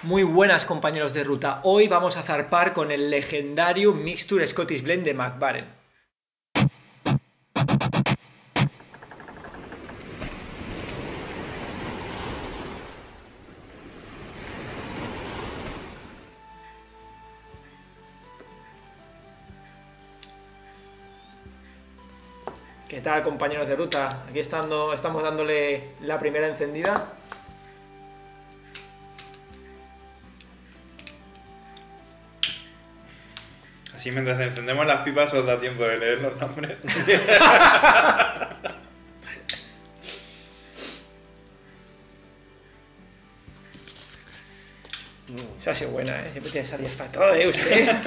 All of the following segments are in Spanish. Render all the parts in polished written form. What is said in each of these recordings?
Muy buenas, compañeros de ruta. Hoy vamos a zarpar con el legendario Mixture Scottish Blend de Mac Baren. ¿Qué tal, compañeros de ruta? Aquí estamos dándole la primera encendida. Así mientras encendemos las pipas os da tiempo de leer los nombres. Esa ha sido buena, ¿eh? Siempre tiene esa 10 para todo, ¿eh? Usted.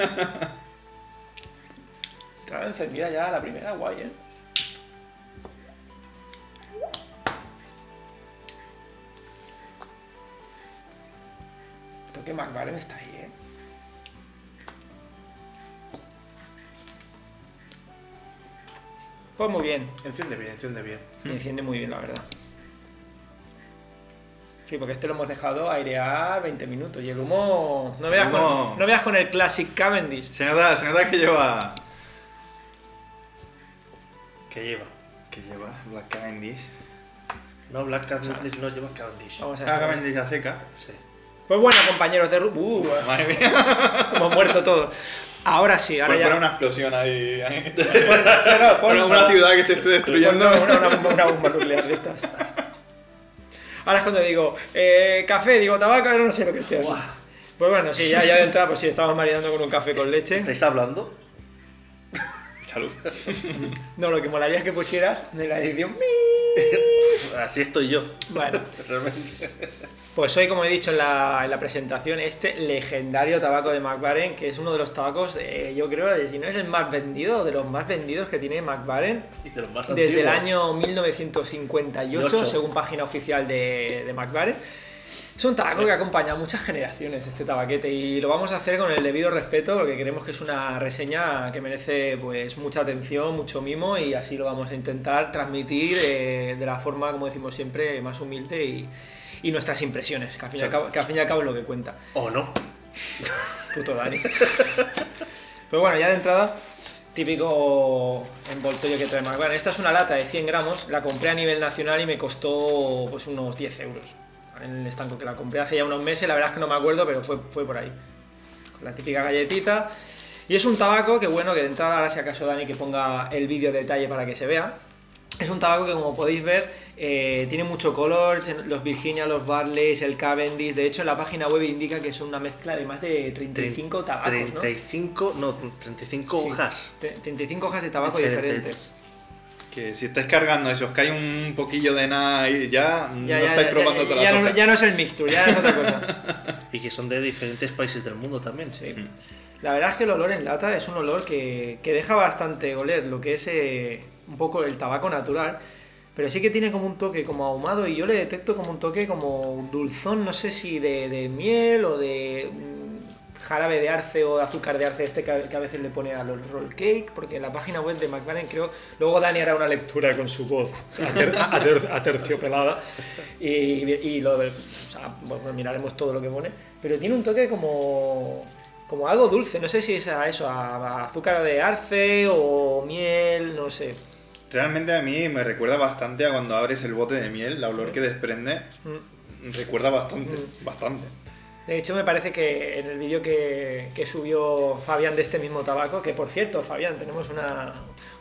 Claro, encendida ya la primera, guay, ¿eh? Toque Mac Baren está ahí, ¿eh? Pues muy bien. Enciende bien, enciende bien. Y enciende muy bien, la verdad. Sí, porque este lo hemos dejado airear 20 minutos y el humo... No veas con el Classic Cavendish. Se nota que lleva... ¿Qué lleva? Que lleva Black Cavendish. No, Black Cavendish no lleva Cavendish. Vamos a Ah, ver. Cavendish a seca. Sí. Pues bueno, compañeros de ruta... Madre mía. hemos muerto todos. Ahora sí, ahora Pues ya... pon una explosión ahí. Pon Una ciudad que se esté destruyendo. Una bomba nuclear de estas. Ahora es cuando digo, café, digo tabaco, ahora no sé lo que estoy haciendo. Pues bueno, sí, ya de entrada, pues sí, estamos marinando con un café con leche. ¿Estáis hablando? Salud. No, lo que molaría es que pusieras de la edición... Así estoy yo. Bueno, Realmente. pues hoy, como he dicho en la presentación, este legendario tabaco de Mac Baren, que es uno de los tabacos, yo creo, si no es el más vendido, de los más vendidos que tiene Mac Baren, Y de los más desde el antiguos. año 1958, Ocho. según página oficial de Mac Baren. Es un tabaco que acompaña a muchas generaciones, este tabaquete, y lo vamos a hacer con el debido respeto porque creemos que es una reseña que merece pues mucha atención, mucho mimo, y así lo vamos a intentar transmitir de la forma, como decimos siempre, más humilde y nuestras impresiones, que al fin y al cabo es lo que cuenta. ¿O no? Puto Dani. Pero bueno, ya de entrada, típico envoltorio que trae Mac Baren. Esta es una lata de 100 gramos, la compré a nivel nacional y me costó pues unos 10 euros. En el estanco que la compré hace ya unos meses, la verdad es que no me acuerdo, pero fue por ahí. Con la típica galletita. Y es un tabaco que, bueno, que de entrada, ahora si acaso Dani que ponga el vídeo de detalle para que se vea. Es un tabaco que, como podéis ver, tiene mucho color, los Virginia, los Barleys, el Cavendish. De hecho, en la página web indica que es una mezcla de más de 35 tabacos, 35, no, 35 Sí, hojas. 35 hojas de tabaco diferentes. Que si estáis cargando y os cae un poquillo de nada y ya no estáis probando todas las hojas. Ya no es el mixture, ya es otra cosa. Y que son de diferentes países del mundo también. Sí. La verdad es que el olor en lata es un olor que deja bastante oler lo que es un poco el tabaco natural, pero sí que tiene como un toque como ahumado, y yo le detecto como un toque como dulzón, no sé si de miel o de jarabe de arce o de azúcar de arce, que a veces le pone a los roll cake, porque en la página web de Mac Baren, creo, luego Dani hará una lectura con su voz aterciopelada y o sea, bueno, miraremos todo lo que pone, pero tiene un toque como algo dulce, no sé si es a azúcar de arce o miel, no sé. Realmente a mí me recuerda bastante a cuando abres el bote de miel, el olor que desprende. Recuerda bastante. De hecho, me parece que en el vídeo que subió Fabián de este mismo tabaco, que por cierto, Fabián, tenemos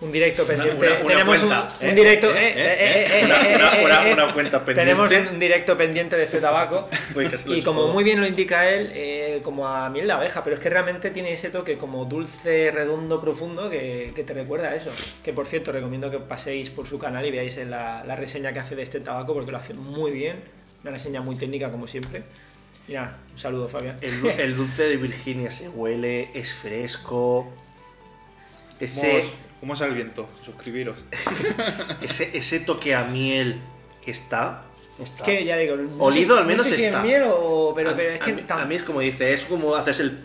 un directo pendiente. Tenemos cuenta, un directo. Una cuenta pendiente. Tenemos un directo pendiente de este tabaco. Uy, que se lo he Y hecho como todo. muy bien lo indica él, como a miel de abeja, pero es que realmente tiene ese toque como dulce, redondo, profundo, que te recuerda a eso. Que por cierto, recomiendo que paséis por su canal y veáis la reseña que hace de este tabaco, porque lo hace muy bien. Una reseña muy técnica, como siempre. Y nada, un saludo, Fabián. El dulce de Virginia se huele, es fresco. ¿Cómo sale el viento? Suscribiros. Ese toque a miel está. Que ya digo, Olido al menos no sé si está. es miel pero es que a mí es como dice, es como haces el.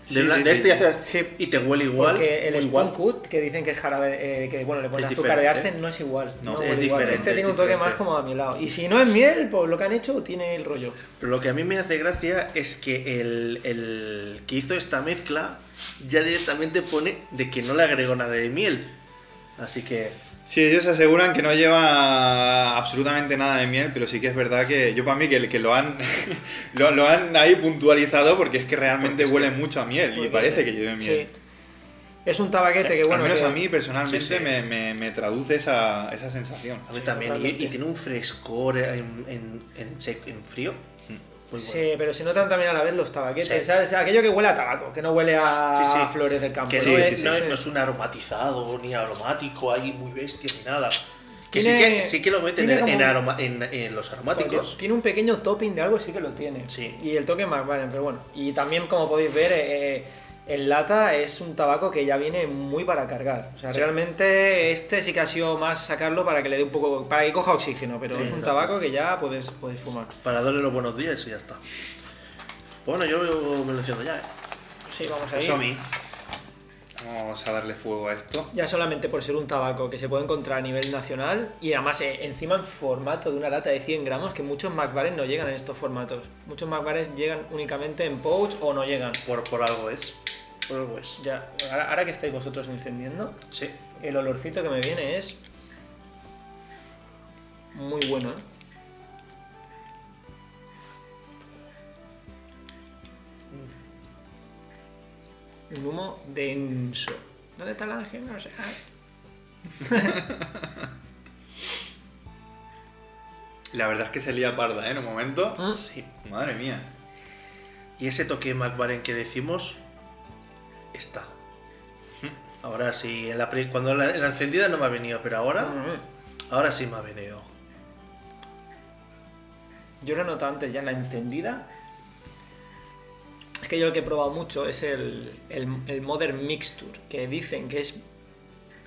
Sí, sí, de este y haces Sí. y te huele igual. Porque el muy Spawn igual. Cut, que dicen que es jarabe, que bueno, le ponen Es azúcar de diferente. arce, no es igual. No, No, es huele igual. diferente, Este es tiene un toque diferente. más como a mi lado. Y si no es miel, pues lo que han hecho tiene el rollo. Pero lo que a mí me hace gracia es que el que hizo esta mezcla ya directamente pone de que no le agregó nada de miel. Así que Sí, ellos aseguran que no lleva absolutamente nada de miel, pero sí que es verdad que yo para mí que lo han lo han ahí puntualizado porque es que realmente Porque es huele que- mucho a miel y Porque parece sí. que lleve miel. Sí. Es un tabaquete que, bueno. Al menos que- a mí personalmente Sí, sí. me traduce esa sensación. a mí Sí, también. totalmente. Y tiene un frescor en frío. Muy bueno. Sí, pero se notan también a la vez los tabaquetes. Sí. ¿Sabes? O sea, aquello que huele a tabaco, que no huele a Sí, sí. flores del campo. Que ¿no? no, Es- es, no es un aromatizado ni aromático ahí muy bestia ni nada. Que Tiene- sí que lo meten tiene en, como en los aromáticos. Tiene un pequeño topping de algo, sí que lo tiene. Sí. Y el toque más vale, pero bueno. Y también, como podéis ver, en lata es un tabaco que ya viene muy para cargar. O sea, Sí. realmente este sí que ha sido más sacarlo para que le dé un poco, para que coja oxígeno, pero Sí, es un exacto. tabaco que ya puedes fumar. Para darle los buenos días y ya está. Bueno, yo me lo enciendo ya, ¿eh? Sí, vamos a ir. Eso a mí. Vamos a darle fuego a esto. Ya solamente por ser un tabaco que se puede encontrar a nivel nacional y además encima en formato de una lata de 100 gramos, que muchos McBaren no llegan en estos formatos. Muchos McBaren llegan únicamente en pouch o no llegan. Por algo es. Por algo es. Ya, ahora que estáis vosotros encendiendo, Sí. el olorcito que me viene es muy bueno, ¿eh? Un humo denso. ¿Dónde está el ángel? No sé. La verdad es que se lía parda, ¿eh? En un momento. Mm. Sí. Madre mía. Y ese toque McBaren que decimos está. Ahora sí, cuando en la encendida no me ha venido, pero ahora sí me ha venido. Yo lo he notado antes ya en la encendida. Es que yo el que he probado mucho es el Modern Mixture, que dicen que es...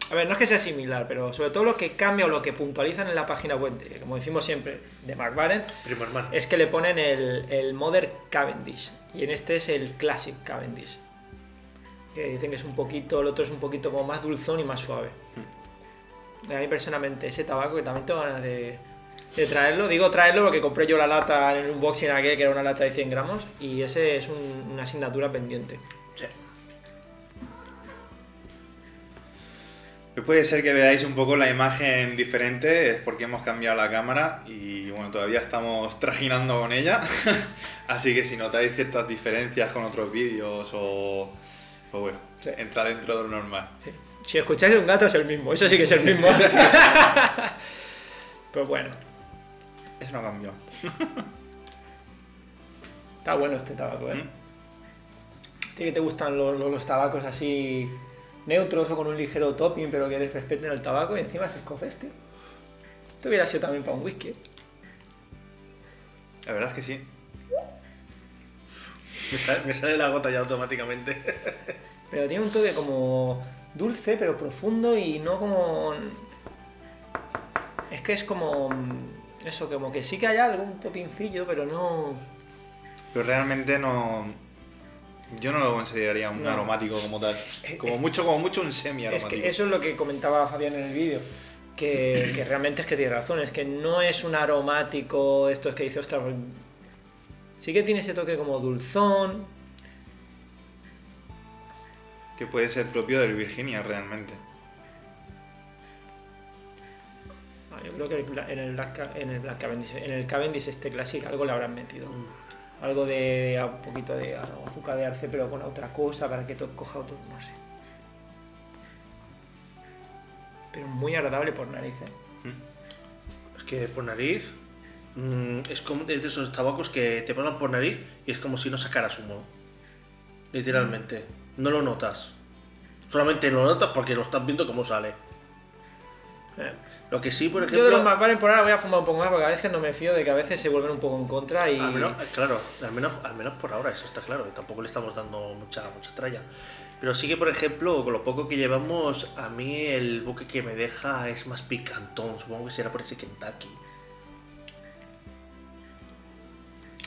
A ver, no es que sea similar, pero sobre todo lo que cambia o lo que puntualizan en la página web, como decimos siempre, de McBaren, Primo hermano. es que le ponen el Modern Cavendish, y en este es el Classic Cavendish. Que dicen que es un poquito, el otro es un poquito como más dulzón y más suave. A mí personalmente ese tabaco que también tengo ganas de traerlo, digo traerlo porque compré yo la lata en el unboxing aquel que era una lata de 100 gramos y ese es una asignatura pendiente. Sí. Puede ser que veáis un poco la imagen diferente, es porque hemos cambiado la cámara y bueno, todavía estamos trajinando con ella. Así que si notáis ciertas diferencias con otros vídeos o... Pues bueno, Sí. entra dentro de lo normal. Sí. Si escucháis un gato es el mismo, eso sí que es el mismo. Pues bueno, Eso no cambió. está bueno este tabaco, ¿eh? ¿Mm? ¿A ti que te gustan los tabacos así neutros o con un ligero topping pero que respeten el tabaco y encima es escocés, tío? Esto hubiera sido también para un whisky, ¿eh? La verdad es que sí. Me sale la gota ya automáticamente. Pero tiene un toque como dulce, pero profundo y no como... Es que es como... Eso, como que sí que hay algún topincillo, pero no... Pero realmente no... Yo no lo consideraría un No. aromático como tal. Como mucho un Es semi-aromático. que eso es lo que comentaba Fabián en el vídeo. Que realmente es que tiene razón, es que no es un aromático, esto es que dice, ostras, pues, sí que tiene ese toque como dulzón. Que puede ser propio del Virginia realmente. Yo creo que en el Black Cavendish, en el Cavendish este Classic algo le habrán metido. Algo de un poquito de azúcar de arce, pero con otra cosa para que todo coja otro, no sé. Pero muy agradable por nariz, ¿eh? Es que por nariz es de esos tabacos que te ponen por nariz y es como si no sacaras humo. Literalmente. No lo notas. Solamente lo notas porque lo estás viendo cómo sale. Lo que sí, por Yo de ejemplo... los McLaren por ahora voy a fumar un poco más porque a veces no me fío de que a veces se vuelven un poco en contra y... Al menos, claro, al menos por ahora, eso está claro. Tampoco le estamos dando mucha tralla. Pero sí que, por ejemplo, con lo poco que llevamos, a mí el buque que me deja es más picantón. Supongo que será por ese Kentucky.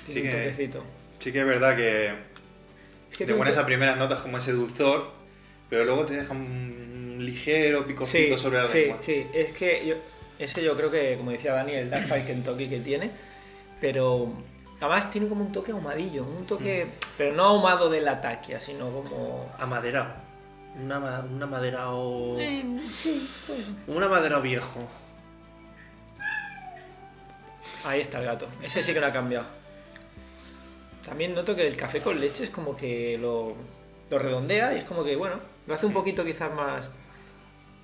tiene Sí un que- toquecito. Sí que es verdad que que Te tiene un pones to- a primeras notas como ese dulzor, pero luego te deja un ligero picocito Sí, sobre la sí, lengua. sí. Es que ese yo creo que, como decía Dani, el Dark Fire Kentucky que tiene, pero además tiene como un toque ahumadillo, un toque, pero no ahumado de la taquia, sino como... Amaderado. Una maderao. Sí, pues. Un amaderado viejo. Ahí está el gato. Ese sí que no ha cambiado. También noto que el café con leche es como que lo redondea y es como que, bueno, lo hace un poquito quizás más...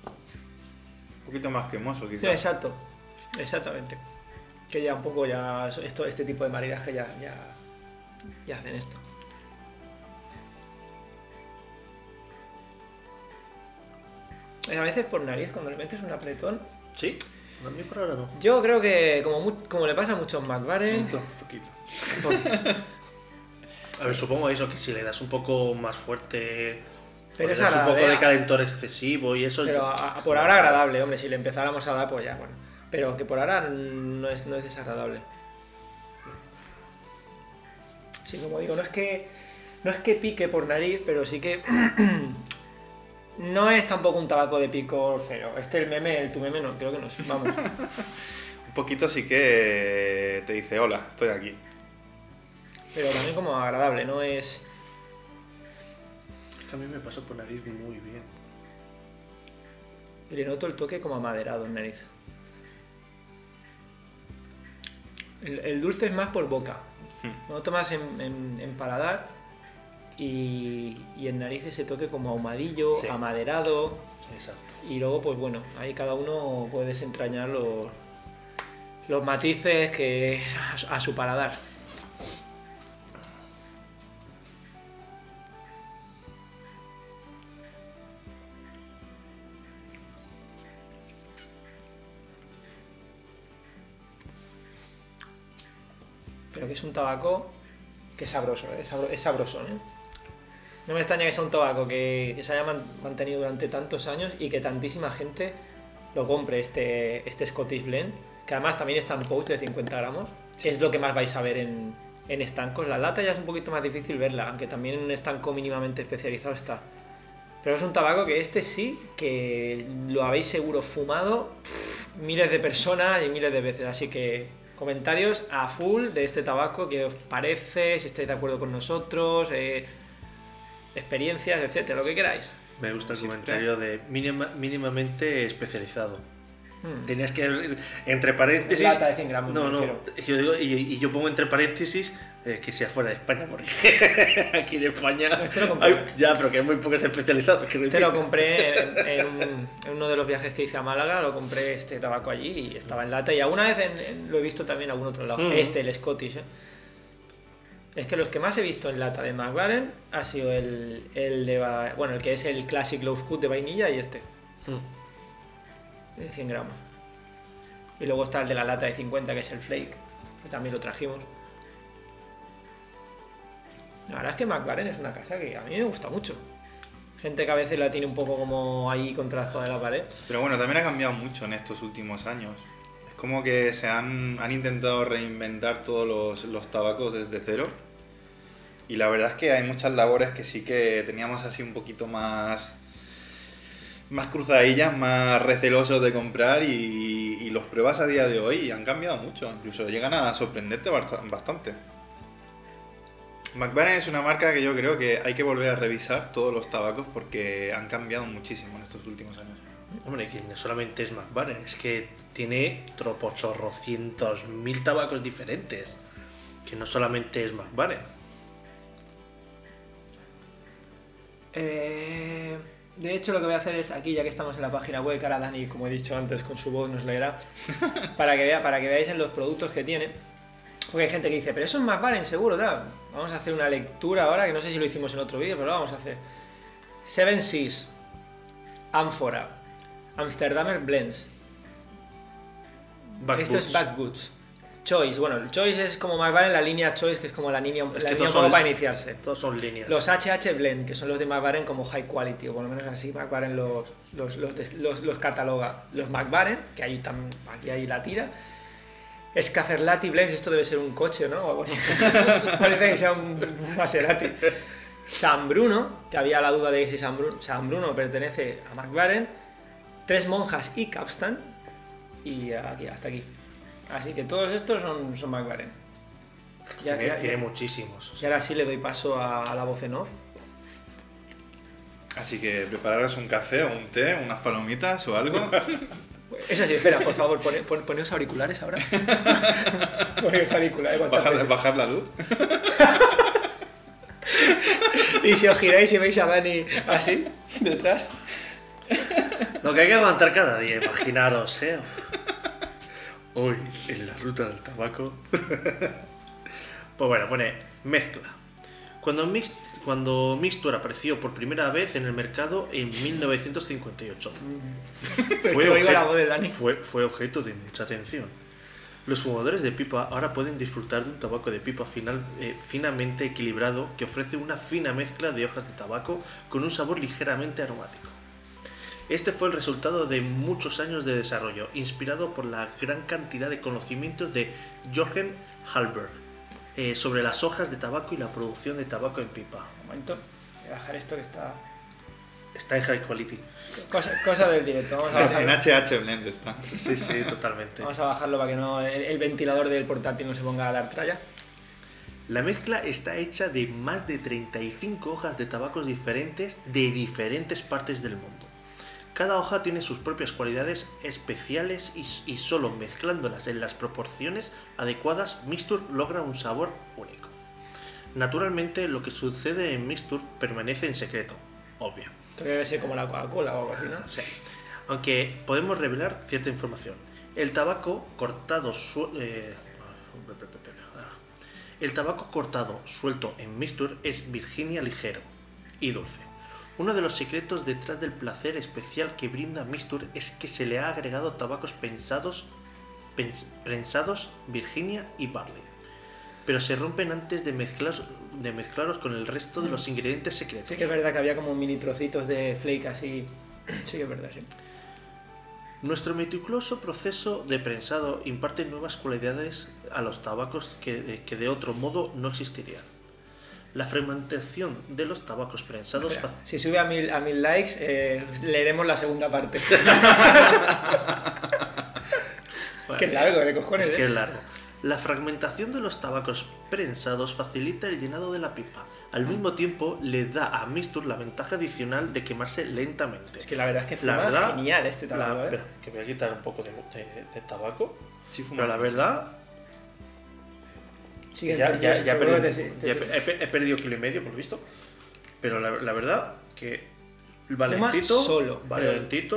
Un poquito más cremoso, Sí, quizás. exacto. Exactamente. Que ya un poco ya este tipo de maridaje ya hacen esto. A veces por nariz, cuando le metes un apretón, ¿Sí? A mí por ahora no. yo creo que como le pasa a muchos Un McBaren, poquito. A ver, supongo eso, que si le das un poco más fuerte, Pero o le es das un poco agradable, de calentor excesivo y eso. pero por ahora agradable, hombre, si le empezáramos a dar, pues ya, bueno. Pero que por ahora no es desagradable. Sí, como digo, no es que pique por nariz, pero sí que no es tampoco un tabaco de pico cero. Tu meme no, creo que no es. Vamos. Un poquito sí que te dice, hola, estoy aquí. Pero también como agradable, no es... Es que a mí me pasa por nariz muy bien. Y le noto el toque como amaderado en nariz. El dulce es más por boca. Lo noto más en paladar y en nariz ese toque como ahumadillo, Sí. amaderado. Exacto. Y luego, pues bueno, ahí cada uno puede desentrañar los matices que a su paladar. Pero que es un tabaco que es sabroso, ¿eh? Es sabroso, ¿eh? No me extraña que sea un tabaco que se haya mantenido durante tantos años y que tantísima gente lo compre, este Scottish Blend, que además también está en pouch de 50 gramos, que es lo que más vais a ver en estancos. La lata ya es un poquito más difícil verla, aunque también en un estanco mínimamente especializado está. Pero es un tabaco que este sí, que lo habéis seguro fumado miles de personas y miles de veces, así que comentarios a full de este tabaco, qué os parece, si estáis de acuerdo con nosotros, experiencias, etcétera, lo que queráis. Me gusta el Siempre. comentario de mínimamente especializado. Hmm. Tenías que, entre paréntesis... Lata de 100 gramos, No, me no, refiero. yo digo, y yo pongo entre paréntesis que sea fuera de España, porque aquí en España... Este lo compré. Ya, pero que hay muy pocos especializados. Que no Este lo entiendo. compré en uno de los viajes que hice a Málaga, lo compré este tabaco allí y estaba en lata. Y alguna vez lo he visto también en algún otro lado. Mm. El Scottish, ¿eh? Es que los que más he visto en lata de McLaren ha sido el que es el Classic Low Scoot de vainilla y este, de 100 gramos. Y luego está el de la lata de 50, que es el Flake, que también lo trajimos. La verdad es que McLaren es una casa que a mí me gusta mucho. Gente que a veces la tiene un poco como ahí contra la espada de la pared. Pero bueno, también ha cambiado mucho en estos últimos años. Es como que han intentado reinventar todos los tabacos desde cero. Y la verdad es que hay muchas labores que sí que teníamos así un poquito más cruzadillas, más recelosos de comprar y los pruebas a día de hoy y han cambiado mucho. Incluso llegan a sorprenderte bastante. McLaren es una marca que yo creo que hay que volver a revisar todos los tabacos porque han cambiado muchísimo en estos últimos años. Hombre, que no solamente es McLaren, es que tiene tropochorrocientos mil tabacos diferentes. Que no solamente es McLaren. De hecho, lo que voy a hacer es aquí, ya que estamos en la página web, que ahora Dani, como he dicho antes, con su voz nos leerá, para que veáis en los productos que tiene. Porque hay gente que dice, pero eso es McLaren seguro, tal. Vamos a hacer una lectura ahora, que no sé si lo hicimos en otro vídeo, pero lo vamos a hacer. Seven Seas, Amphora, Amsterdamer Blends. Esto es Backwoods. Choice, bueno, el Choice es como McLaren, la línea Choice, que es como la línea un poco para iniciarse. Todos son líneas. Los HH Blend, que son los de McLaren como High Quality, o por lo menos así McLaren los cataloga. Los McLaren, que hay aquí hay la tira. Scaferlati Blends, esto debe ser un coche, ¿no? O algo así. Parece que sea un Maserati. San Bruno, que había la duda de si San Bruno pertenece a McLaren, Tres Monjas y Capstan, y aquí, hasta aquí. Así que todos estos son McLaren. Tiene muchísimos. Y ahora sí le doy paso a la voz en off. Así que prepararos un café o un té, unas palomitas o algo. Eso sí, espera, por favor, poneos auriculares ahora. Poneos auriculares. Bajar la luz. Y si os giráis y veis a Dani así, detrás. Lo que hay que aguantar cada día, imaginaros, ¿eh? Hoy, en la ruta del tabaco. Pues bueno, pone mezcla. Cuando Mixtur apareció por primera vez en el mercado en 1958. Fue objeto de mucha atención. Los fumadores de pipa ahora pueden disfrutar de un tabaco de pipa finamente equilibrado que ofrece una fina mezcla de hojas de tabaco con un sabor ligeramente aromático. Este fue el resultado de muchos años de desarrollo, inspirado por la gran cantidad de conocimientos de Jürgen Hallberg sobre las hojas de tabaco y la producción de tabaco en pipa. Un momento, voy a bajar esto que está en high quality. Cosa del directo, vamos a bajarlo. En HH Blend está. Sí, totalmente. Vamos a bajarlo para que no el ventilador del portátil no se ponga a dar tralla. La mezcla está hecha de más de 35 hojas de tabacos diferentes de diferentes partes del mundo. Cada hoja tiene sus propias cualidades especiales y solo mezclándolas en las proporciones adecuadas, Mixtur logra un sabor único. Naturalmente, lo que sucede en Mixtur permanece en secreto, obvio. Esto debe ser como la Coca-Cola o algo así, ¿no? Sí. Aunque podemos revelar cierta información. El tabaco cortado suelto en Mixtur es Virginia ligero y dulce. Uno de los secretos detrás del placer especial que brinda Mixtur es que se le ha agregado tabacos prensados Virginia y Barley, pero se rompen antes de mezclarlos con el resto de los ingredientes secretos. Sí que es verdad que había como mini trocitos de flake así. Sí que es verdad, sí. Nuestro meticuloso proceso de prensado imparte nuevas cualidades a los tabacos que de otro modo no existirían. La fermentación de los tabacos prensados... Espera, si sube a mil likes, leeremos la segunda parte. Bueno, qué largo, de cojones. Es que es largo. La fragmentación de los tabacos prensados facilita el llenado de la pipa. Al mismo tiempo, le da a Mixtur la ventaja adicional de quemarse lentamente. Es que la verdad es que fuma genial este tabaco, Espera, que voy a quitar un poco de tabaco. Sí, pero la verdad... Sí, he perdido 1,5 kilos por lo visto, pero la verdad que valentito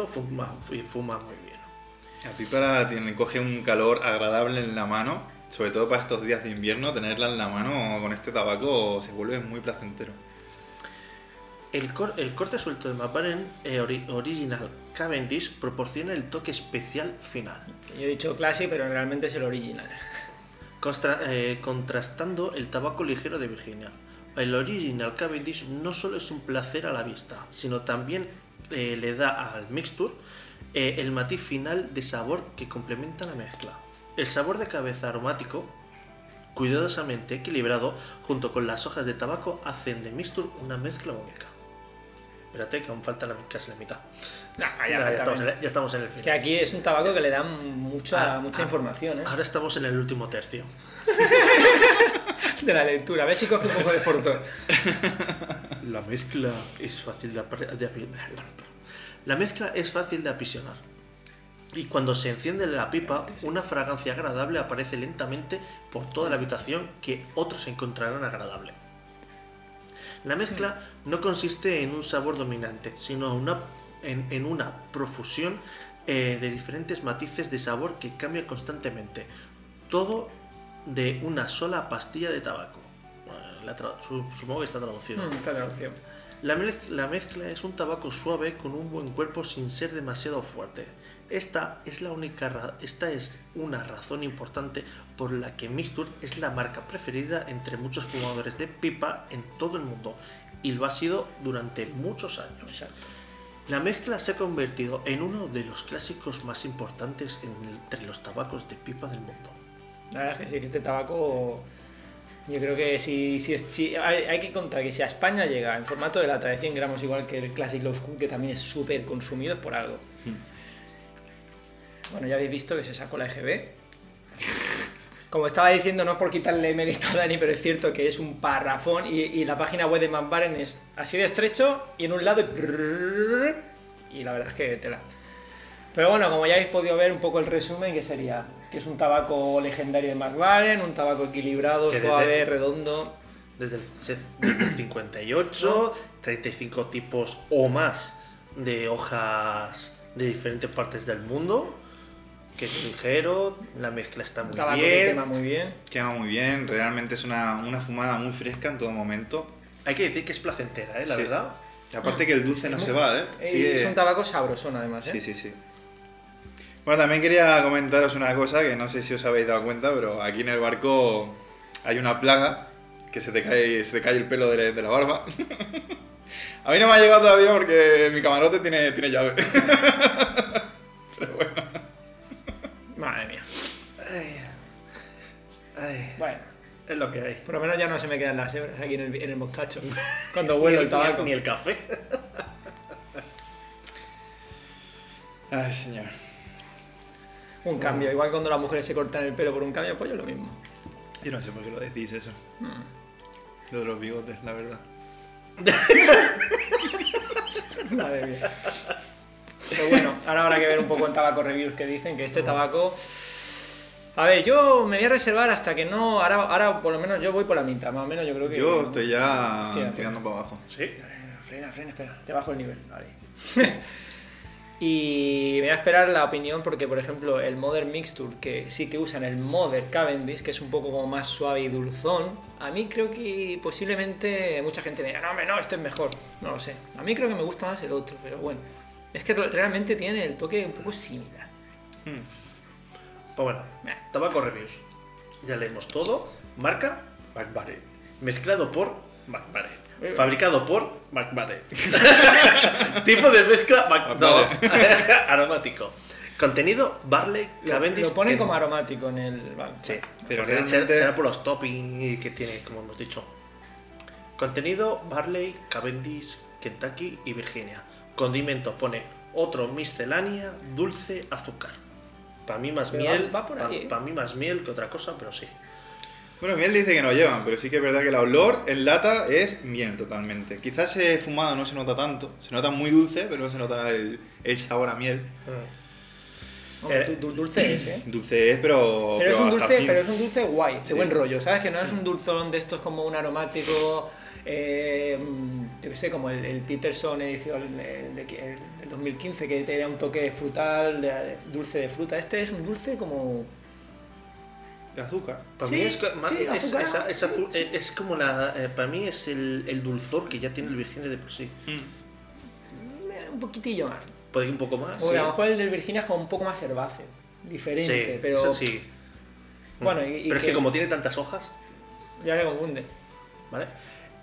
fuma muy bien. La pipa coge un calor agradable en la mano, sobre todo para estos días de invierno, tenerla en la mano con este tabaco se vuelve muy placentero. El corte suelto de McLaren Original Cavendish proporciona el toque especial final. Yo he dicho Classic, pero realmente es el original. Contrastando el tabaco ligero de Virginia. El Original Cavendish no solo es un placer a la vista, sino también le da al Mixtur el matiz final de sabor que complementa la mezcla. El sabor de cabeza aromático, cuidadosamente equilibrado, junto con las hojas de tabaco, hacen de Mixtur una mezcla única. Espérate, que aún falta casi la mitad. Ya estamos en el final. Que aquí es un tabaco que le da mucha información, ¿eh? Ahora estamos en el último tercio. De la lectura. A ver si coge un poco de fortor. La mezcla es fácil de aprisionar. Y cuando se enciende la pipa, una fragancia agradable aparece lentamente por toda la habitación que otros encontrarán agradable. La mezcla no consiste en un sabor dominante, sino en una profusión de diferentes matices de sabor que cambian constantemente. Todo de una sola pastilla de tabaco. Supongo que está traducido. Está traducido. La mezcla es un tabaco suave con un buen cuerpo sin ser demasiado fuerte. Esta es una razón importante por la que Mixtur es la marca preferida entre muchos fumadores de pipa en todo el mundo, y lo ha sido durante muchos años. Exacto. La mezcla se ha convertido en uno de los clásicos más importantes entre los tabacos de pipa del mundo. La verdad es que sí, que este tabaco Yo creo que si hay que contar que si a España llega en formato de lata de 100 gramos, igual que el Classic Low School, que también es súper consumido, es por algo. Bueno, ya habéis visto que se sacó la EGB. Como estaba diciendo, no es por quitarle mérito a Dani, pero es cierto que es un parrafón y la página web de McBaren es así de estrecho y en un lado y la verdad es que tela. Pero bueno, como ya habéis podido ver un poco el resumen, que sería que es un tabaco legendario de McBaren, un tabaco equilibrado, suave, redondo. Desde el 58, 35 tipos o más de hojas de diferentes partes del mundo. Que es ligero, la mezcla está muy Tabaco bien. que quema muy bien. Quema muy bien, realmente es una fumada muy fresca en todo momento. Hay que decir que es placentera, la Sí. verdad. Y aparte que el dulce no se va, ¿eh? Es un tabaco sabrosón además, ¿eh? Sí, sí, sí. Bueno, también quería comentaros una cosa que no sé si os habéis dado cuenta, pero aquí en el barco hay una plaga que se te cae el pelo de la barba. A mí no me ha llegado todavía porque mi camarote tiene llave. Pero bueno. Madre mía. Ay, Bueno, es lo que hay. por lo menos ya no se me quedan las hebras aquí en el mostacho. Cuando huelo el tabaco. Ni el café. Ay, señor. Un cambio. Igual cuando las mujeres se cortan el pelo por un cambio, pues yo lo mismo. Yo no sé por qué lo decís eso. Lo de los bigotes, la verdad. Madre mía. Pero bueno, ahora habrá que ver un poco en tabaco reviews que dicen que este tabaco... A ver, yo me voy a reservar hasta que no... Ahora por lo menos yo voy por la mitad, más o menos yo creo que... Yo estoy ya Hostia, tirando para abajo. Sí. Frena, espera, te bajo el nivel, vale. Y me voy a esperar la opinión porque, por ejemplo, el Modern Mixture, que sí que usan el Modern Cavendish, que es un poco como más suave y dulzón, a mí creo que posiblemente mucha gente me diga, no, hombre, no, este es mejor. No lo sé. A mí creo que me gusta más el otro, pero bueno. Es que realmente tiene el toque un poco similar. Pues bueno, tabaco reviews. Ya leemos todo. Marca, McBaren. Mezclado por McBaren. Fabricado por McBaren. Tipo de mezcla McBaren. Aromático. Contenido, Barley, Cavendish. Lo ponen como aromático en el... Vale. Sí, Pero porque realmente- será por los toppings que tiene, como hemos dicho. Contenido, Barley, Cavendish, Kentucky y Virginia. Condimentos pone otro miscelánea, dulce, azúcar. Para mí más Pero miel, va por ahí, ¿eh? para mí más miel que otra cosa, pero sí. Bueno, miel dice que no llevan, pero sí que es verdad que el olor en lata es miel totalmente. Quizás fumado no se nota tanto, se nota muy dulce, pero no se nota el sabor a miel. Hombre, dulce es, ¿eh? Dulce es, pero Pero es un hasta dulce, fin. pero es un dulce guay, de Sí. buen rollo, ¿sabes? Que no es un dulzón de estos como un aromático, yo qué sé, como el Peterson edición del 2015, que tenía un toque frutal, dulce de fruta. Este es un dulce como... De azúcar. Para Sí, mí es, sí, azúcar, sí. es como la. Para mí es el dulzor que ya tiene el Virginia de por sí. un poquitillo más. Puede ir un poco más. O sí. a lo mejor el del Virginia es como un poco más herbáceo, diferente, Sí, pero... eso sí. Bueno, y pero es que como tiene tantas hojas, Ya me confunde. ¿vale?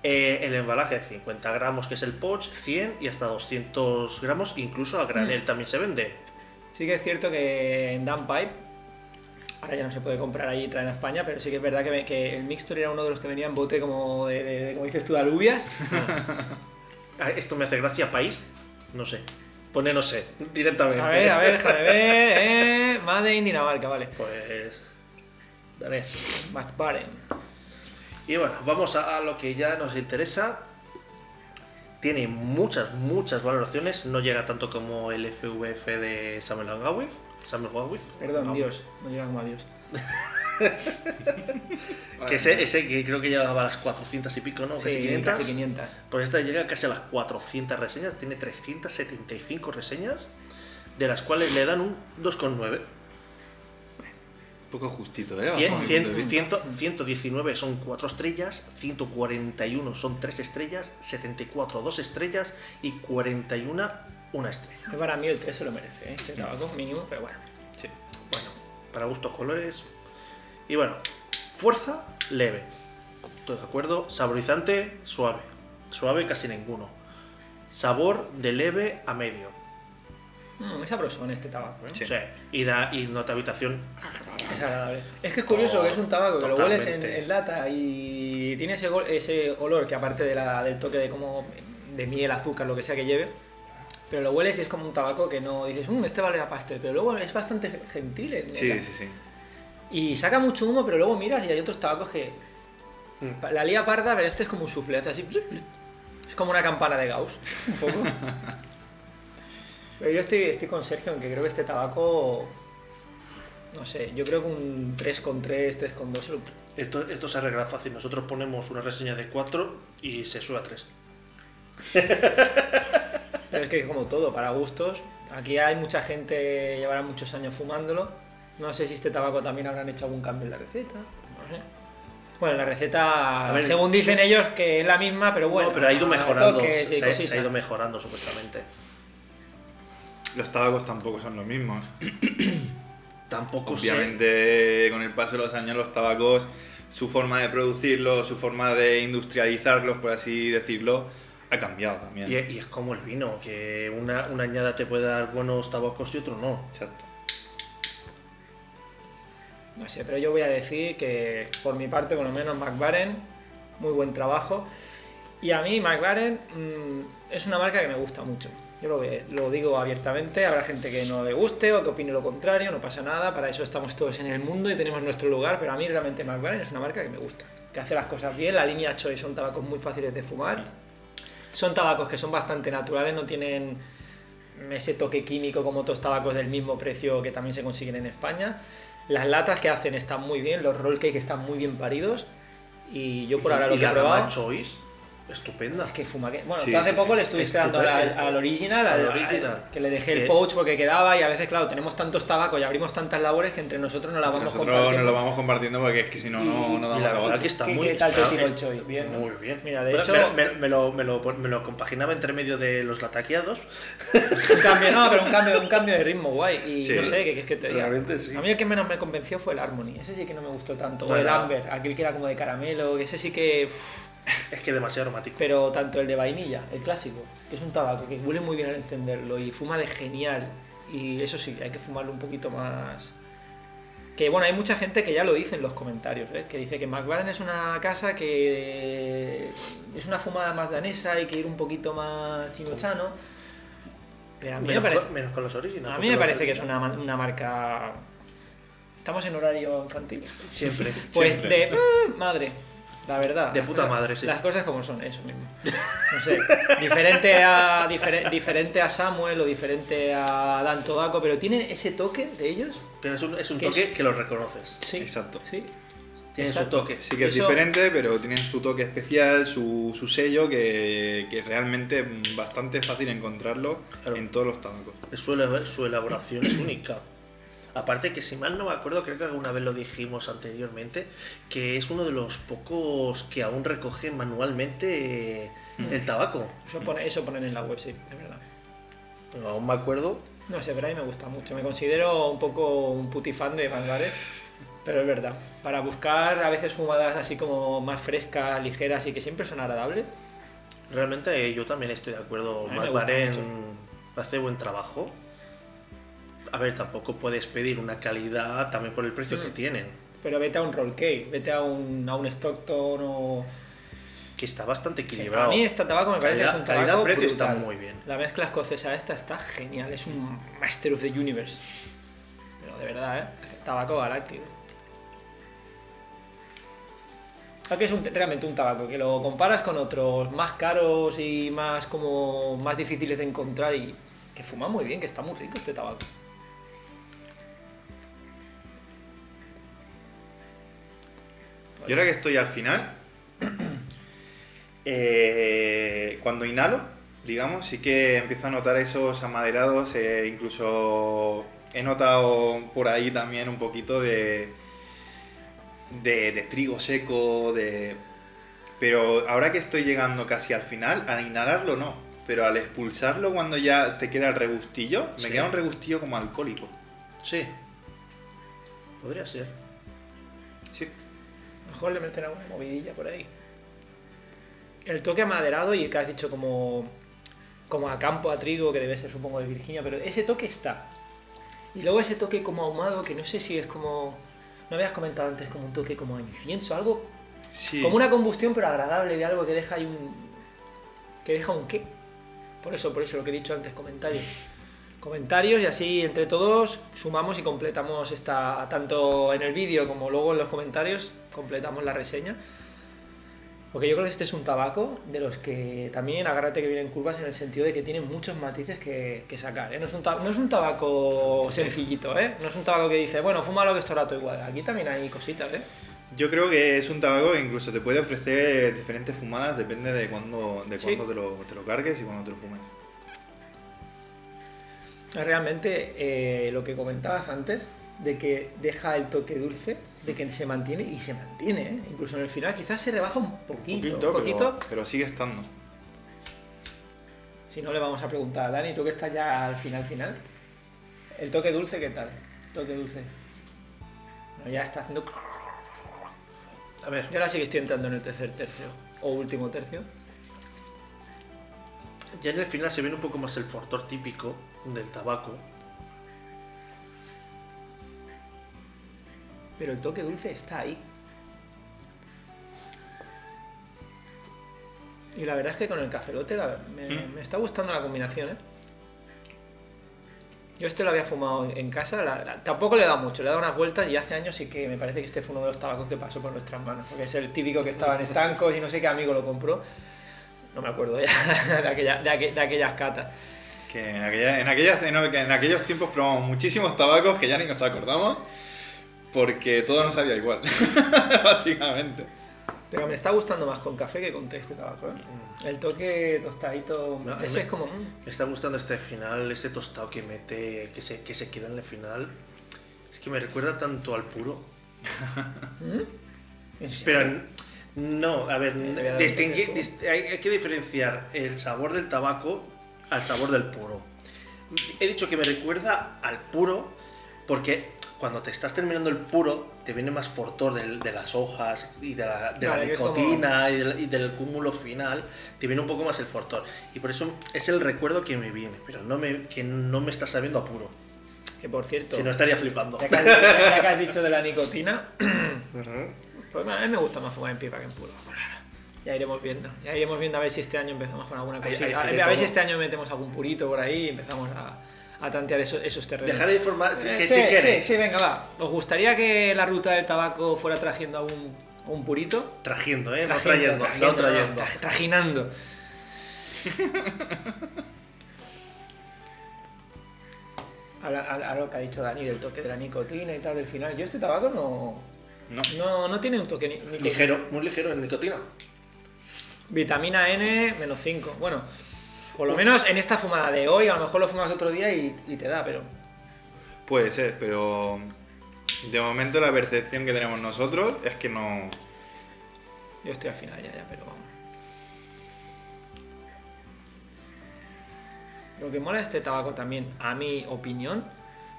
El embalaje de 50 gramos, que es el pouch, 100 y hasta 200 gramos, incluso a granel también se vende. Sí que es cierto que en Dan Pipe, ahora ya no se puede comprar allí y traer a España, pero sí que es verdad que el Mixture era uno de los que venía en bote como como dices tú, de alubias. Ah, esto me hace gracia, país, no sé. Pone no sé, directamente. A ver, déjame ver, Made in Dinamarca, vale. Pues. Danés. McBaren. Y bueno, vamos a lo que ya nos interesa. Tiene muchas valoraciones. No llega tanto como el FVF de Samuel Gawith. Perdón, Gawith. Dios, no llega como a Dios. Que ese que creo que llegaba a las 400 y pico, ¿no? Casi Sí, 500. casi 500. Pues esta llega casi a las 400 reseñas. Tiene 375 reseñas, de las cuales le dan un 2,9. Un poco justito, ¿eh? 119 son 4 estrellas, 141 son 3 estrellas, 74 2 estrellas y 41 1 estrella. Para mí el 3 se lo merece, ¿eh? Este tabaco mínimo, pero bueno. Sí. Bueno, para gustos colores. Y bueno, fuerza leve. Estoy de acuerdo. Saborizante suave. Suave casi ninguno. Sabor de leve a medio. Es sabrosón este tabaco, ¿eh? Sí. Sí, y nota habitación. Es agradable. Es que es curioso que es un tabaco que lo hueles Totalmente. en lata y tiene ese olor que aparte del toque de como de miel, azúcar, lo que sea que lleve, pero lo hueles y es como un tabaco que no dices, este vale a pastel, pero luego es bastante gentil. Sí, sí, sí. Y saca mucho humo, pero luego miras y hay otros tabacos que la lía parda, pero este es como un soufflé, hace así. Es como una campana de Gauss, un poco. Pero yo estoy con Sergio, aunque creo que este tabaco, no sé, yo creo que un 3,3, 3,2 se lo... Esto se arregla fácil. Nosotros ponemos una reseña de 4 y se sube a 3. Pero es que como todo, para gustos, aquí hay mucha gente, llevará muchos años fumándolo. No sé si este tabaco también habrán hecho algún cambio en la receta, no sé. Bueno, la receta, A ver, según dicen ellos, que es la misma, pero bueno. No, pero ha ido mejorando. toques y Se ha cositas. ido mejorando supuestamente. Los tabacos tampoco son los mismos. Tampoco Obviamente, con el paso de los años, los tabacos, su forma de producirlos, su forma de industrializarlos, por así decirlo, ha cambiado también. sé. Y es como el vino, que una añada te puede dar buenos tabacos y otro no. Exacto. No sé, pero yo voy a decir que por mi parte, por lo menos, McBaren, muy buen trabajo. Y a mí McBaren es una marca que me gusta mucho. Yo lo digo abiertamente, habrá gente que no le guste o que opine lo contrario, no pasa nada, para eso estamos todos en el mundo y tenemos nuestro lugar, pero a mí realmente McBaren es una marca que me gusta, que hace las cosas bien, la línea Choi son tabacos muy fáciles de fumar, son tabacos que son bastante naturales, no tienen ese toque químico como otros tabacos del mismo precio que también se consiguen en España. Las latas que hacen están muy bien, los roll cake están muy bien paridos y yo por ahora lo y que he la probado... gama Choice, estupenda. Es que fuma que... Bueno, Sí, tú hace sí, poco sí. le estuviste dando al original, Al original. que le dejé el Que- pouch porque quedaba y a veces, claro, tenemos tantos tabacos y abrimos tantas labores que entre nosotros nos la vamos Nosotros compartiendo. nos lo vamos compartiendo porque es que si no, no Y damos la a verdad otro. que está ¿Qué- muy qué tal te está- tiro el es- Choi? Bien, ¿no? Muy bien. Mira, de Bueno, hecho- me lo compaginaba entre medio de los lataqueados. Un cambio, no, pero un cambio de ritmo guay. Y Sí. no sé, ¿qué es que te diga? Realmente sí. A mí el que menos me convenció fue el Harmony. Ese sí que no me gustó tanto. O Bueno. el Amber, aquel que era como de caramelo. Ese sí que... Es que demasiado aromático. Pero tanto el de vainilla, el clásico, que es un tabaco que huele muy bien al encenderlo y fuma de genial. Y eso sí, hay que fumarlo un poquito más. Que bueno, hay mucha gente que ya lo dice en los comentarios, ¿eh? Que dice que McBaren es una casa que es una fumada más danesa, hay que ir un poquito más chinochano. Pero a mí me parece, Menos con los originales. a mí me parece que es una marca. Estamos en horario infantil. Siempre. Pues Siempre. de madre, la verdad. De las puta cosas- madre, sí. Las cosas como son, eso mismo. No sé, diferente a Samuel o diferente a Dan Tobacco, pero tienen ese toque de ellos. Pero es un ¿Qué toque es? que lo reconoces. Sí. Exacto. Sí. Tiene su Exacto. toque. Sí que es Eso- diferente, pero tienen su toque especial, su sello, que es realmente bastante fácil encontrarlo Claro. en todos los tabacos. Su elaboración es única. Aparte que si mal no me acuerdo, creo que alguna vez lo dijimos anteriormente, que es uno de los pocos que aún recoge manualmente el tabaco. Eso ponen en la web, sí, es verdad. Aún me acuerdo. No sé, pero a mí me gusta mucho. Me considero un poco un putifan de McBaren, pero es verdad. Para buscar a veces fumadas así como más frescas, ligeras y que siempre son agradables. Realmente yo también estoy de acuerdo. A mí me gusta McLaren mucho. hace buen trabajo. A ver, tampoco puedes pedir una calidad también por el precio que tienen. Pero vete a un roll cake, vete a un Stockton o... Que está bastante A equilibrado. mí este tabaco me parece que es un tabaco calidad-precio está brutal. muy bien. La mezcla escocesa esta está genial, es un Master of the Universe. Pero de verdad, ¿eh? Tabaco galáctico. Aquí es realmente un tabaco que lo comparas con otros más caros y más difíciles de encontrar y que fuma muy bien, que está muy rico este tabaco. Y ahora que estoy al final, cuando inhalo, digamos, sí que empiezo a notar esos amaderados, incluso he notado por ahí también un poquito de trigo seco, pero ahora que estoy llegando casi al final, al inhalarlo no, pero al expulsarlo cuando ya te queda el regustillo, Sí. me queda un regustillo como alcohólico. Sí. Podría ser. Sí. Mejor le meten alguna movidilla por ahí. El toque amaderado y que has dicho como como a campo, a trigo, que debe ser supongo de Virginia, pero ese toque está. Y luego ese toque como ahumado, que no sé si es como... ¿No habías comentado antes como un toque como a incienso, algo? Sí. Como una combustión pero agradable de algo que deja ahí un... que deja un qué. Por eso lo que he dicho antes, comentarios. Comentarios y así entre todos sumamos y completamos esta... tanto en el vídeo como luego en los comentarios completamos la reseña. Porque yo creo que este es un tabaco de los que también agárrate que vienen curvas en el sentido de que tiene muchos matices que sacar, ¿eh? No es un tabaco sencillito, ¿eh? No es un tabaco que dice, bueno, fúmalo que esto rato igual. Aquí también hay cositas, ¿eh? Yo creo que es un tabaco que incluso te puede ofrecer diferentes fumadas, depende de cuándo Sí. te lo cargues y cuándo te lo fumes. Realmente lo que comentabas antes, de que deja el toque dulce, de que se mantiene y se mantiene, ¿eh? Incluso en el final quizás se rebaja un poquito. Pero sigue estando. Si no le vamos a preguntar a Dani, tú que estás ya al final, el toque dulce, ¿qué tal? Toque dulce. No, ya está haciendo... A ver, Yo ahora sí que estoy entrando en el tercer tercio, o último tercio. ya en el final se viene un poco más el fortor típico del tabaco. Pero el toque dulce está ahí. Y la verdad es que con el cafelote me está gustando la combinación, ¿eh? Yo este lo había fumado en casa, tampoco le he dado mucho, le he dado unas vueltas y hace años sí que me parece que este fue uno de los tabacos que pasó por nuestras manos, porque es el típico que estaba en estancos y no sé qué amigo lo compró, no me acuerdo ya de aquellas catas. Que en aquellos tiempos probamos muchísimos tabacos que ya ni nos acordamos porque todo nos sabía igual, básicamente. Pero me está gustando más con café que con té este tabaco, ¿eh? El toque tostadito, No, ese es como... Me está gustando este final, este tostado que mete, que se queda en el final. Es que me recuerda tanto al puro. Pero no, a ver, hay que diferenciar el sabor del tabaco al sabor del puro. He dicho que me recuerda al puro porque cuando te estás terminando el puro te viene más fortor de las hojas y de la nicotina y del cúmulo final, te viene un poco más el fortor. Y por eso es el recuerdo que me viene, pero que no me está sabiendo a puro. Que por cierto... Si no estaría flipando. Ya que has dicho de la nicotina, pues a mí me gusta más fumar en pipa que en puro. Ya iremos viendo a ver si este año empezamos con alguna cosita. A ver si este año metemos algún purito por ahí y empezamos a tantear esos terrenos. Dejar de informar, que sí, si queréis. Sí, venga, va. ¿Os gustaría que la ruta del tabaco fuera trajiendo a un purito? Trajiendo, no Trajiendo, trayendo. Trajinando. A lo que ha dicho Dani del toque de la nicotina y tal del final. Yo este tabaco no tiene un toque ni Ligero, muy ligero en nicotina. Vitamina N, menos 5. Bueno, por lo menos en esta fumada de hoy, a lo mejor lo fumas otro día y te da, pero... Puede ser, pero de momento la percepción que tenemos nosotros es que no... Yo estoy al final ya, pero vamos. Lo que mola de este tabaco también, a mi opinión,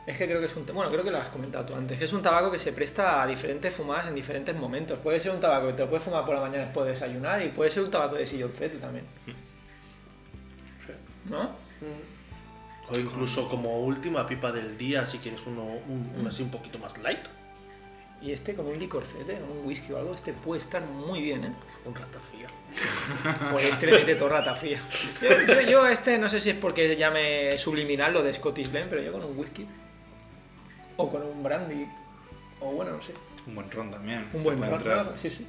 es que creo que es bueno, creo que lo has comentado tú antes, que es un tabaco que se presta a diferentes fumadas en diferentes momentos. Puede ser un tabaco que te lo puedes fumar por la mañana después de desayunar y puede ser un tabaco de sillón feto también. ¿No? O incluso como última pipa del día, si quieres uno así un poquito más light. Y este con un licorcete, con un whisky o algo, este puede estar muy bien, ¿eh? Un ratafía. Pues este le mete todo ratafía. Yo este no sé si es porque llame subliminal lo de Scottish Blend, pero yo con un whisky o con un brandy, o bueno, no sé. Un buen ron también. Un buen puede ron, entrar. claro, sí.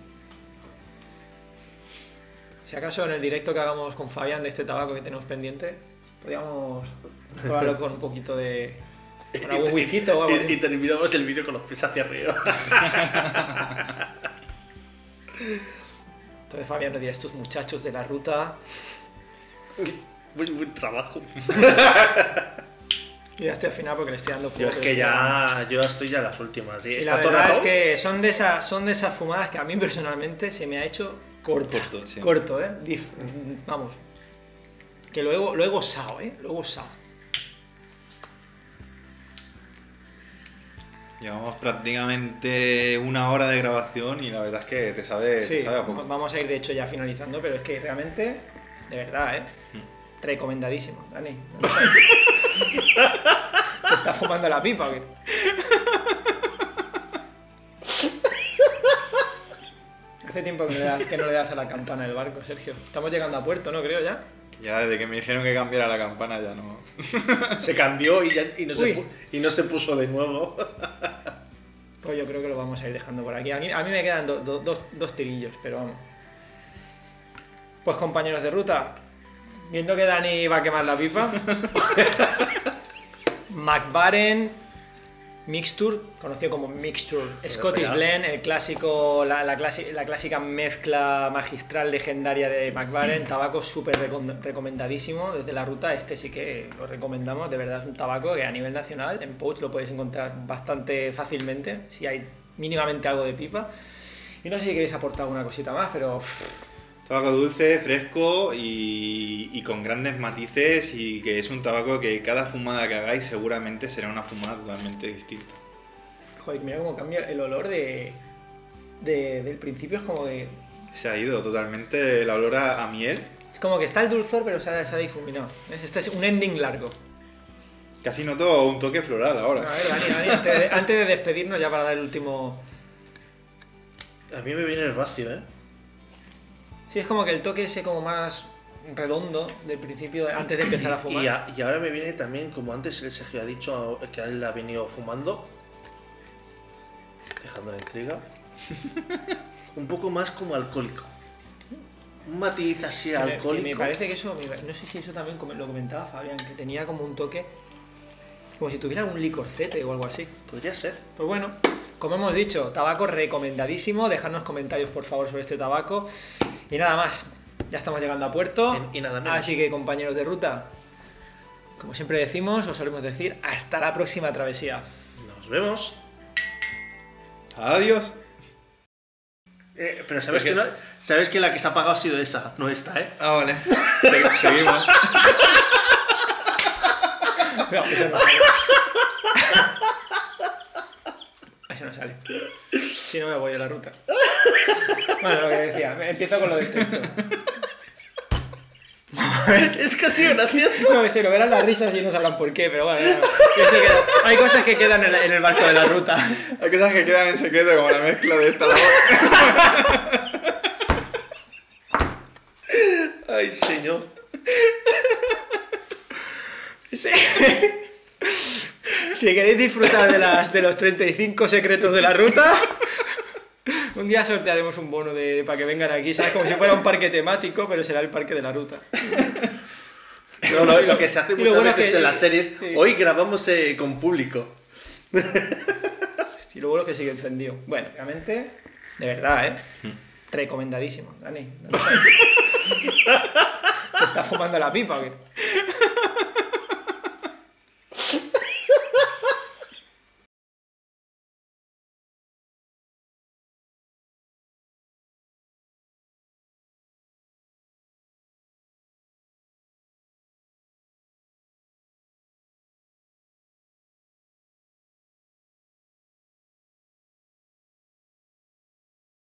Si acaso en el directo que hagamos con Fabián de este tabaco que tenemos pendiente, podríamos probarlo con un poquito de... con algún whisky o algo así. Y terminamos el vídeo con los pies hacia arriba. Entonces Fabián nos dirá, estos muchachos de la ruta... Muy buen trabajo. Y ya estoy al final porque le estoy dando fuego. Yo es que yo estoy ya en las últimas. ¿Sí? Y la verdad es que son de esas fumadas que a mí personalmente se me ha hecho corto, sí. corto, ¿eh? Vamos. Que lo he gozado, ¿eh? Lo he gozado. Llevamos prácticamente una hora de grabación y la verdad es que te sabe Sí, a poco. vamos a ir de hecho ya finalizando, pero es que realmente, de verdad, ¿eh? Recomendadísimo, Dani. ¿Te estás fumando la pipa o qué? Hace tiempo que no le das a la campana del barco, Sergio. Estamos llegando a puerto, ¿no? Creo ya. Ya desde que me dijeron que cambiara la campana ya no. Se cambió y no se puso de nuevo. Pues yo creo que lo vamos a ir dejando por aquí. A mí me quedan dos tirillos, pero vamos. Pues compañeros de ruta, viendo que Dani va a quemar la pipa, McBaren Mixture, conocido como Mixture Scottish Blend, el clásico, la clásica mezcla magistral legendaria de McBaren, tabaco súper recomendadísimo desde la ruta. Este sí que lo recomendamos, de verdad es un tabaco que a nivel nacional en pouch lo podéis encontrar bastante fácilmente si hay mínimamente algo de pipa. Y no sé si queréis aportar alguna cosita más, pero Tabaco dulce, fresco y con grandes matices, y que es un tabaco que cada fumada que hagáis seguramente será una fumada totalmente distinta. joder, mira cómo cambia el olor del principio, es como que... Se ha ido totalmente el olor a miel. Es como que está el dulzor, pero se ha difuminado. ¿Ves? Este es un ending largo. Casi noto un toque floral ahora. A ver, Dani, antes de despedirnos, ya para dar el último... A mí me viene el racio, ¿eh? Sí, es como que el toque ese como más redondo del principio, antes de empezar a fumar. Y ahora me viene también, como antes el Sergio ha dicho, que a él ha venido fumando, dejando la intriga, un poco más como alcohólico. Un matiz así alcohólico. Me parece que eso, no sé si eso también lo comentaba Fabián, que tenía como un toque, como si tuviera un licorcete o algo así. Podría ser. Pues bueno, como hemos dicho, tabaco recomendadísimo. Dejadnos comentarios por favor sobre este tabaco. Y nada más, ya estamos llegando a puerto. Y nada menos. Así que compañeros de ruta, como siempre decimos, os solemos decir, hasta la próxima travesía. Nos vemos. Adiós. Pero sabes que, no, sabes que la que se ha apagado ha sido esa, no esta, ¿eh? Ah, vale. Seguimos. No, eso no sale. Eso no sale. Si no me voy de la ruta. Bueno, lo que decía, empiezo con lo del texto. Es que ha sido gracioso. No, que si lo verán las risas y no sabrán por qué, pero bueno, hay cosas que quedan en el barco de la ruta. Hay cosas que quedan en secreto, como la mezcla de esta labor. Ay, señor. Sí. Si queréis disfrutar de los 35 secretos de la ruta, un día sortearemos un bono para que vengan aquí, ¿sabes? Como si fuera un parque temático, pero será el parque de la ruta. No, lo que se hace muchas bueno veces que- en las series, sí. hoy grabamos con público. Y lo bueno es que sigue encendido. Bueno, obviamente, de verdad, ¿eh? Recomendadísimo, Dani. ¿Te estás fumando la pipa o qué?